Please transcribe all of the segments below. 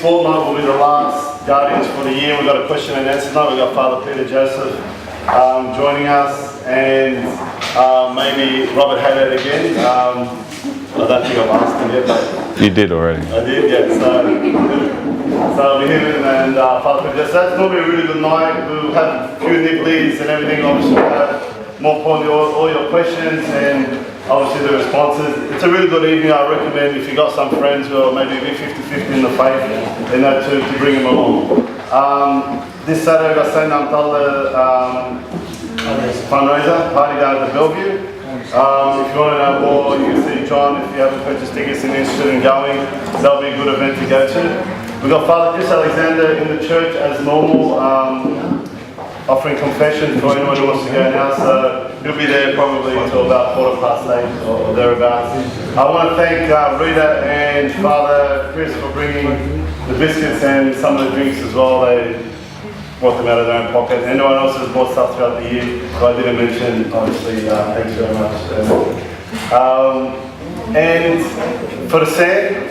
next fortnight will be the last Guardians for the year. We've got a question and answer night. We've got Father Peter Joseph joining us, and maybe Robert Haddad again. I don't think I've asked him yet, but... You did already. I did, yeah. So we him and Father Peter Joseph. That's normally a really good night. We'll have a few nibblies and everything. Obviously, we'll have more importantly all your questions and obviously the responses. It's a really good evening. I recommend if you've got some friends who are maybe a bit 50-50 in the faith, then to bring them along. This Saturday, we've got St. Namtala fundraiser party down at the Bellevue. If you want to know more, you can see John. If you haven't purchased tickets and interested in going, that'll be a good event to go to. We've got Father Chris Alexander in the church as normal, offering confession for anyone who wants to go now. So he'll be there probably until about 8:15 or thereabouts. I want to thank Rita and Father Chris for bringing the biscuits and some of the drinks as well. They brought them out of their own pocket. Anyone else has bought stuff throughout the year, but I didn't mention, obviously, thanks very much. And for the SAN,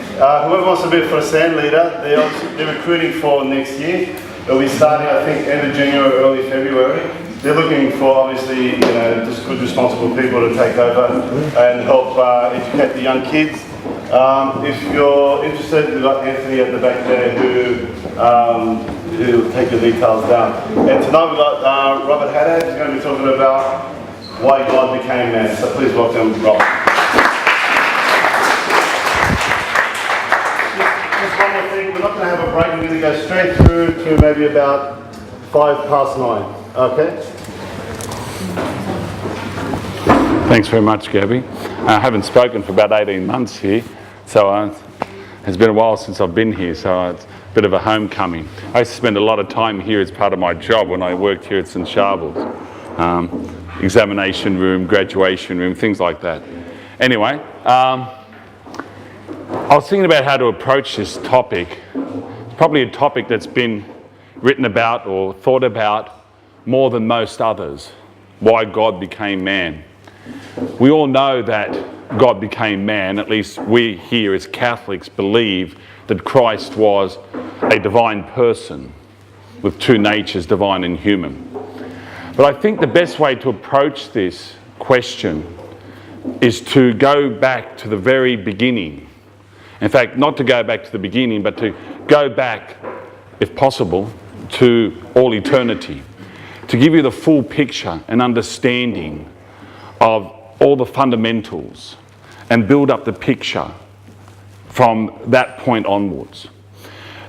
whoever wants to be for a SAN leader, they're recruiting for next year. They'll be starting, I think, end of January, early February. They're looking for, obviously, just good, responsible people to take over and help educate the young kids. If you're interested, we've got Anthony at the back there who'll take your details down. And tonight we've got Robert Haddad, who's going to be talking about why God became man. So please welcome Robert. Just one more thing, we're not going to have a break, we're going to go straight through to maybe about 9:05. Okay? Thanks very much, Gabby. I haven't spoken for about 18 months here, so it's been a while since I've been here, so it's a bit of a homecoming. I used to spend a lot of time here as part of my job when I worked here at St Charbel. Examination room, graduation room, things like that. Anyway, I was thinking about how to approach this topic. It's probably a topic that's been written about or thought about more than most others. Why God became man. We all know that God became man, at least we here as Catholics believe that Christ was a divine person with two natures, divine and human. But I think the best way to approach this question is to go back to the very beginning. In fact, not to go back to the beginning, but to go back, if possible, to all eternity, to give you the full picture and understanding of all the fundamentals and build up the picture from that point onwards.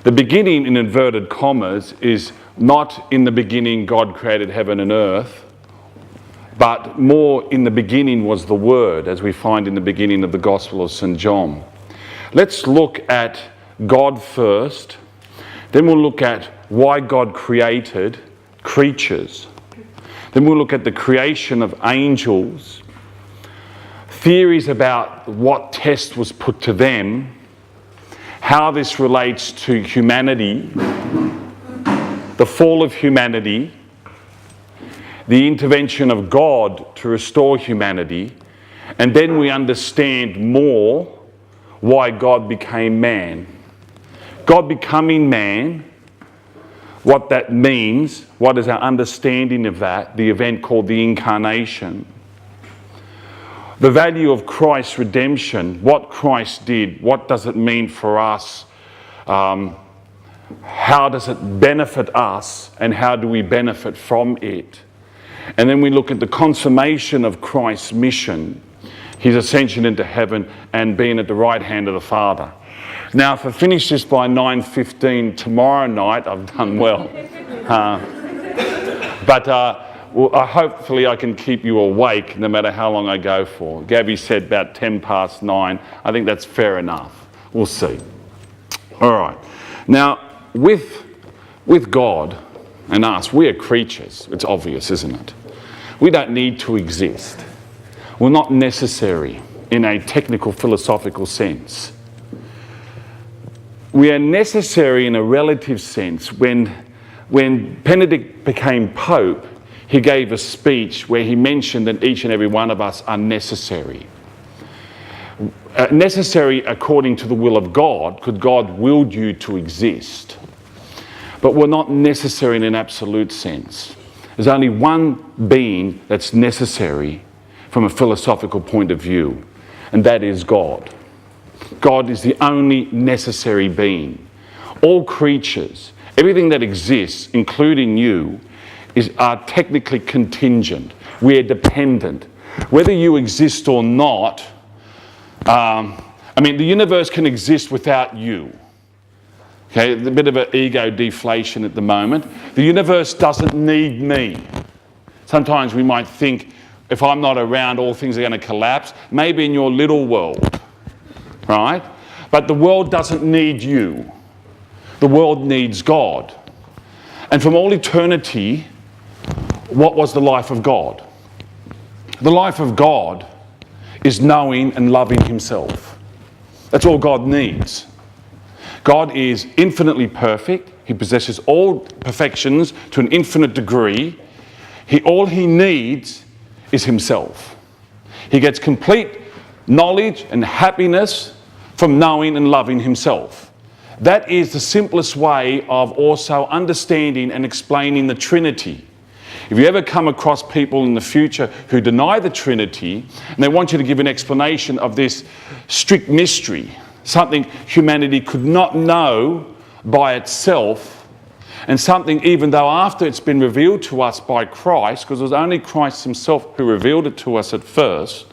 The beginning, in inverted commas, is not in the beginning God created heaven and earth, but more in the beginning was the Word, as we find in the beginning of the Gospel of St John. Let's look at God first, then we'll look at why God created creatures. Then we'll look at the creation of angels, theories about what test was put to them, how this relates to humanity, the fall of humanity, the intervention of God to restore humanity, and then we understand more why God became man. God becoming man, what that means, what is our understanding of that, the event called the Incarnation. The value of Christ's redemption, what Christ did, what does it mean for us, how does it benefit us, and how do we benefit from it? And then we look at the consummation of Christ's mission, his ascension into heaven and being at the right hand of the Father. Now, if I finish this by 9:15 tomorrow night, I've done well. Hopefully I can keep you awake no matter how long I go for. Gabby said about 9:10. I think that's fair enough. We'll see. All right. Now, with God and us, we are creatures. It's obvious, isn't it? We don't need to exist. We're not necessary in a technical philosophical sense. We are necessary in a relative sense. When Benedict became Pope, he gave a speech where he mentioned that each and every one of us are necessary. necessary according to the will of God, because God willed you to exist, but were not necessary in an absolute sense. There's only one being that's necessary from a philosophical point of view, and that is God. God is the only necessary being. All creatures, everything that exists, including you, are technically contingent. We're dependent. Whether you exist or not, the universe can exist without you. Okay, a bit of an ego deflation at the moment. The universe doesn't need me. Sometimes we might think, if I'm not around, all things are going to collapse. Maybe in your little world, right? But the world doesn't need you. The world needs God. And from all eternity, what was the life of God? The life of God is knowing and loving himself. That's all God needs. God is infinitely perfect. He possesses all perfections to an infinite degree. All he needs is himself. He gets complete knowledge and happiness from knowing and loving himself. That is the simplest way of also understanding and explaining the Trinity. If you ever come across people in the future who deny the Trinity, and they want you to give an explanation of this strict mystery, something humanity could not know by itself, and something even though after it's been revealed to us by Christ, because it was only Christ himself who revealed it to us at first,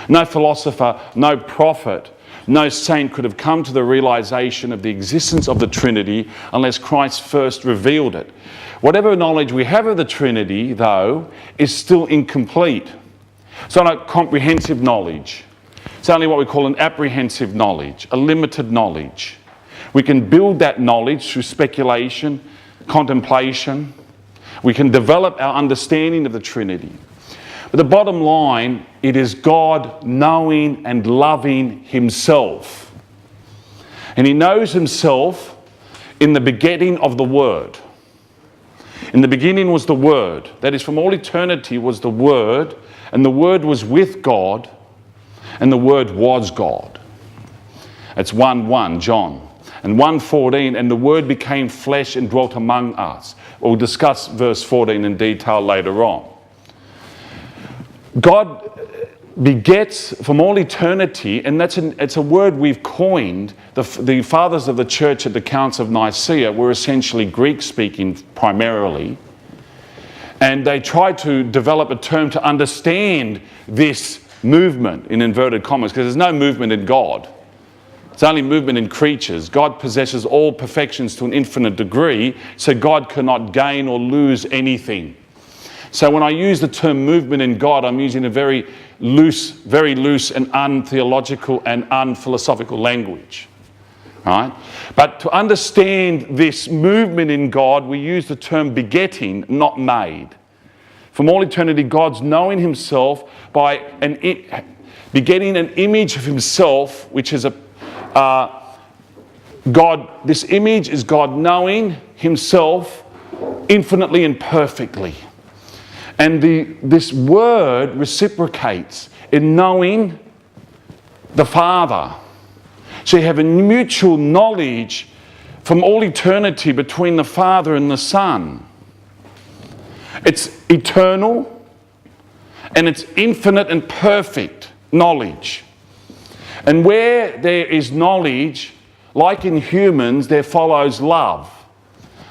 no philosopher, no prophet, no saint could have come to the realization of the existence of the Trinity unless Christ first revealed it. Whatever knowledge we have of the Trinity, though, is still incomplete. It's not a comprehensive knowledge. It's only what we call an apprehensive knowledge, a limited knowledge. We can build that knowledge through speculation, contemplation. We can develop our understanding of the Trinity. But the bottom line, it is God knowing and loving himself. And he knows himself in the begetting of the Word. In the beginning was the Word. That is, from all eternity was the Word, and the Word was with God, and the Word was God. That's 1:1, John. And 1:14, and the Word became flesh and dwelt among us. We'll discuss verse 14 in detail later on. God begets from all eternity, and it's a word we've coined. The fathers of the church at the Council of Nicaea were essentially Greek-speaking primarily, and they tried to develop a term to understand this movement, in inverted commas, because there's no movement in God. It's only movement in creatures. God possesses all perfections to an infinite degree, so God cannot gain or lose anything. So when I use the term movement in God, I'm using a very loose and untheological and unphilosophical language. Right? But to understand this movement in God, we use the term begetting, not made. From all eternity, God's knowing himself by begetting an image of himself, which is God. This image is God knowing himself infinitely and perfectly. And this word reciprocates in knowing the Father. So you have a mutual knowledge from all eternity between the Father and the Son. It's eternal and it's infinite and perfect knowledge. And where there is knowledge, like in humans, there follows love.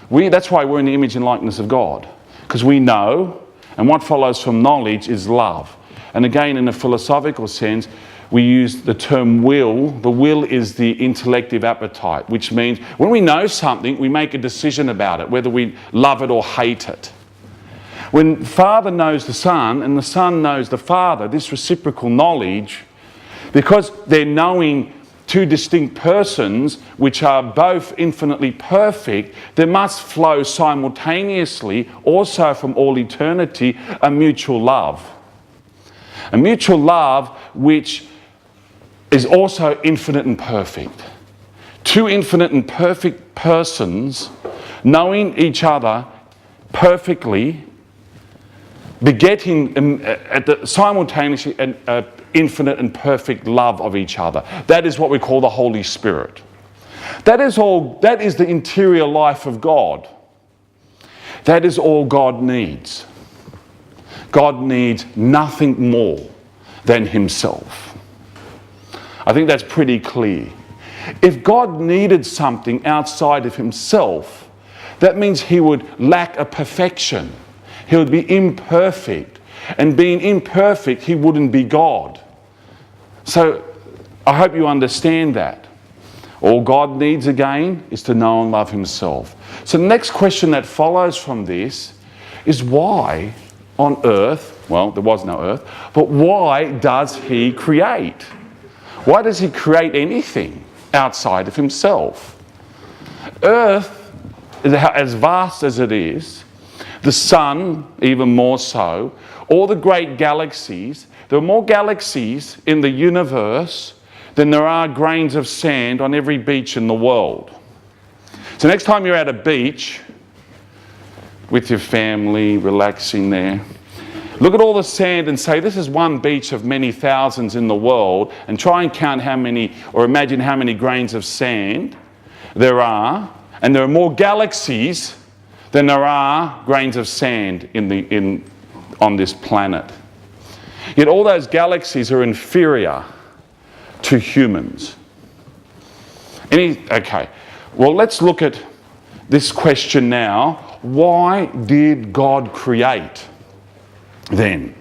That's why we're in the image and likeness of God, because we know. And what follows from knowledge is love. And again, in a philosophical sense, we use the term will. The will is the intellective appetite, which means when we know something, we make a decision about it, whether we love it or hate it. When the Father knows the Son and the Son knows the Father, this reciprocal knowledge, because they're knowing two distinct persons which are both infinitely perfect, there must flow simultaneously, also from all eternity, a mutual love. A mutual love which is also infinite and perfect. Two infinite and perfect persons knowing each other perfectly, begetting simultaneously infinite and perfect love of each other. That is what we call the Holy Spirit. That is the interior life of God. That is all God needs. God needs nothing more than himself. I think that's pretty clear. If God needed something outside of himself, that means he would lack a perfection. He would be imperfect. And being imperfect, he wouldn't be God. So I hope you understand that. All God needs again is to know and love himself. So the next question that follows from this is why on earth, well, there was no earth, but why does he create? Why does he create anything outside of himself? Earth, as vast as it is, the sun even more so, all the great galaxies, there are more galaxies in the universe than there are grains of sand on every beach in the world. So next time you're at a beach with your family, relaxing there, look at all the sand and say, this is one beach of many thousands in the world, and try and count how many, or imagine how many grains of sand there are, and there are more galaxies than there are grains of sand on this planet. Yet all those galaxies are inferior to humans. Okay, well, let's look at this question now. Why did God create then?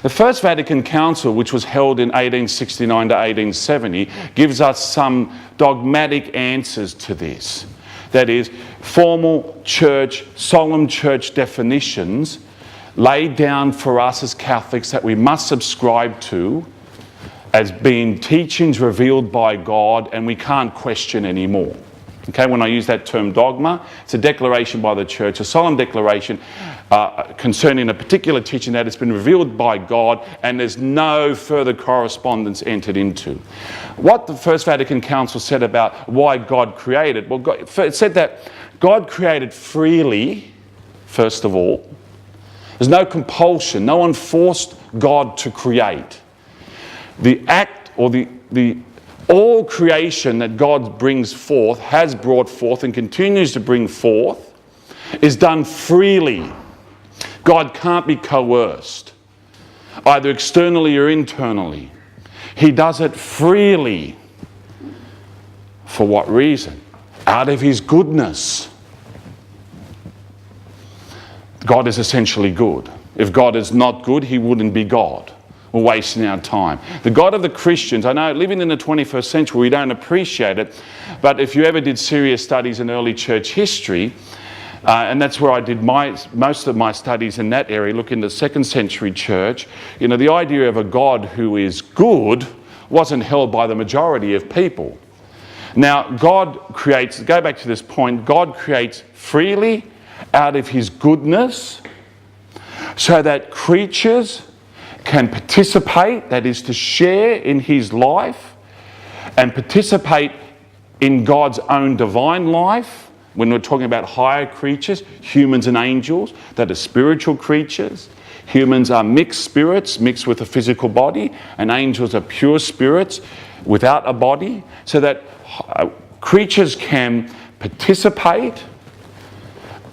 The First Vatican Council, which was held in 1869 to 1870, gives us some dogmatic answers to this. That is, formal church, solemn church definitions laid down for us as Catholics that we must subscribe to as being teachings revealed by God and we can't question anymore. Okay, when I use that term dogma, it's a declaration by the church, a solemn declaration concerning a particular teaching that has been revealed by God and there's no further correspondence entered into. What the First Vatican Council said about why God created, well, it said that God created freely, first of all. There's no compulsion. No one forced God to create. The act or all creation that God brings forth, has brought forth and continues to bring forth, is done freely. God can't be coerced, either externally or internally. He does it freely. For what reason? Out of his goodness. God is essentially good. If God is not good, he wouldn't be God. We're wasting our time. The God of the Christians, I know living in the 21st century, we don't appreciate it, but if you ever did serious studies in early church history, and that's where I did most of my studies in that area, look in the 2nd century church, you know, the idea of a God who is good wasn't held by the majority of people. Now, God creates, go back to this point, God creates freely out of his goodness so that creatures can participate, that is to share in his life and participate in God's own divine life. When we're talking about higher creatures, humans and angels, that are spiritual creatures. Humans are mixed spirits, mixed with a physical body, and angels are pure spirits without a body, so that creatures can participate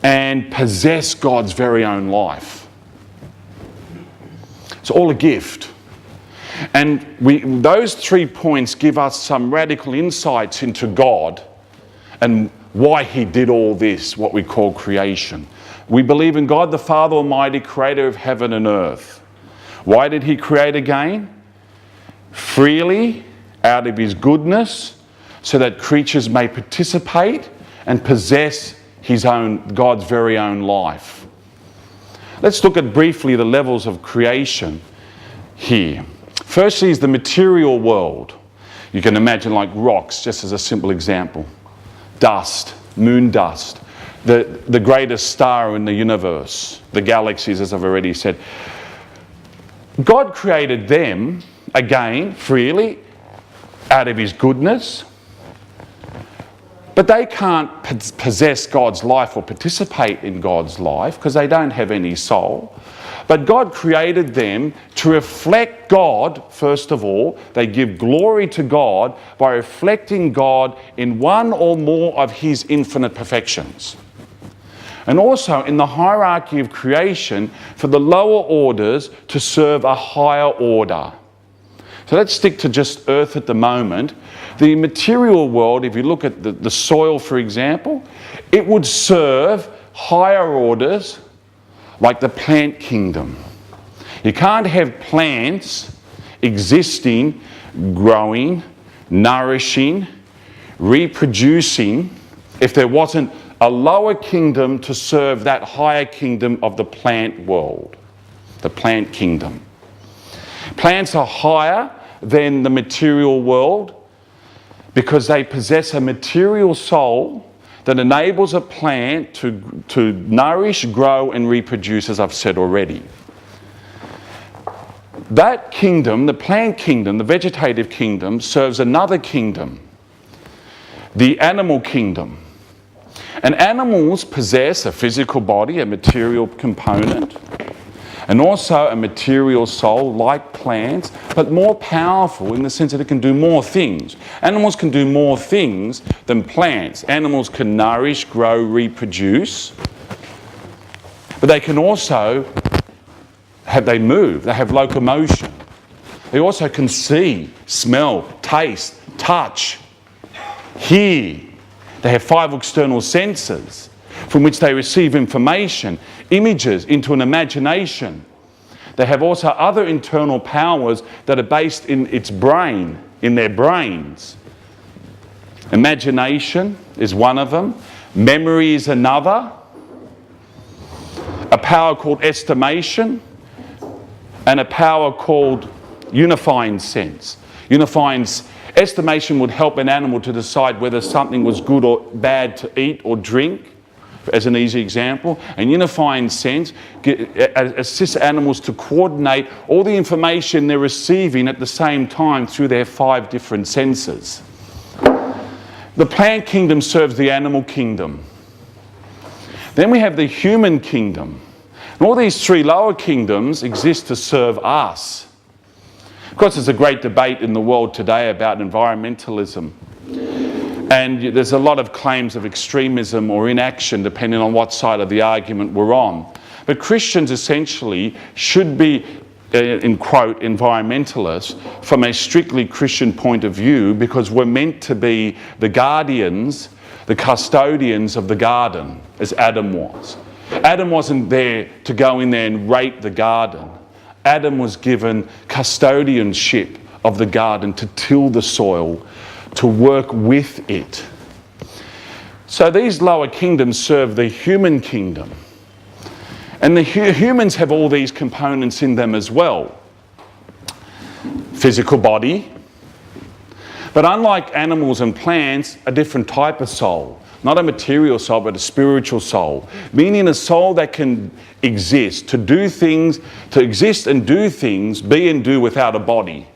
and possess God's very own life. It's all a gift. And those 3 points give us some radical insights into God and why he did all this, what we call creation. We believe in God the Father Almighty, creator of heaven and earth. Why did he create again? Freely, out of his goodness, so that creatures may participate and possess God's very own life. Let's look at briefly the levels of creation here. Firstly is the material world. You can imagine like rocks, just as a simple example. Dust, moon dust, the greatest star in the universe, the galaxies, as I've already said. God created them, again, freely, out of his goodness. But they can't possess God's life or participate in God's life because they don't have any soul. But God created them to reflect God, first of all. They give glory to God by reflecting God in one or more of his infinite perfections. And also in the hierarchy of creation for the lower orders to serve a higher order. So let's stick to just earth at the moment. The material world, if you look at the soil, for example, it would serve higher orders like the plant kingdom. You can't have plants existing, growing, nourishing, reproducing if there wasn't a lower kingdom to serve that higher kingdom of the plant world, the plant kingdom. Plants are higher than the material world because they possess a material soul that enables a plant to nourish, grow and reproduce, as I've said already. That kingdom, the plant kingdom, the vegetative kingdom, serves another kingdom, the animal kingdom. And animals possess a physical body, a material component, and also a material soul like plants, but more powerful in the sense that it can do more things. Animals can do more things than plants. Animals can nourish, grow, reproduce, but they can also they move, they have locomotion. They also can see, smell, taste, touch, hear. They have 5 external senses from which they receive information, images into an imagination. They have also other internal powers that are based in its brain, in their brains. Imagination is one of them. Memory is another. A power called estimation and a power called unifying sense. Estimation would help an animal to decide whether something was good or bad to eat or drink, as an easy example. And unifying sense assists animals to coordinate all the information they're receiving at the same time through their 5 different senses. The plant kingdom serves the animal kingdom. Then we have the human kingdom. And all these 3 lower kingdoms exist to serve us. Of course, there's a great debate in the world today about environmentalism. And there's a lot of claims of extremism or inaction depending on what side of the argument we're on. But Christians essentially should be, in quote, environmentalists from a strictly Christian point of view because we're meant to be the guardians, the custodians of the garden, as Adam was. Adam wasn't there to go in there and rape the garden. Adam was given custodianship of the garden to till the soil, to work with it. So these lower kingdoms serve the human kingdom. And the humans have all these components in them as well. Physical body, but unlike animals and plants, a different type of soul. Not a material soul, but a spiritual soul. Meaning a soul that can exist, to do things, to exist and do things, be and do without a body.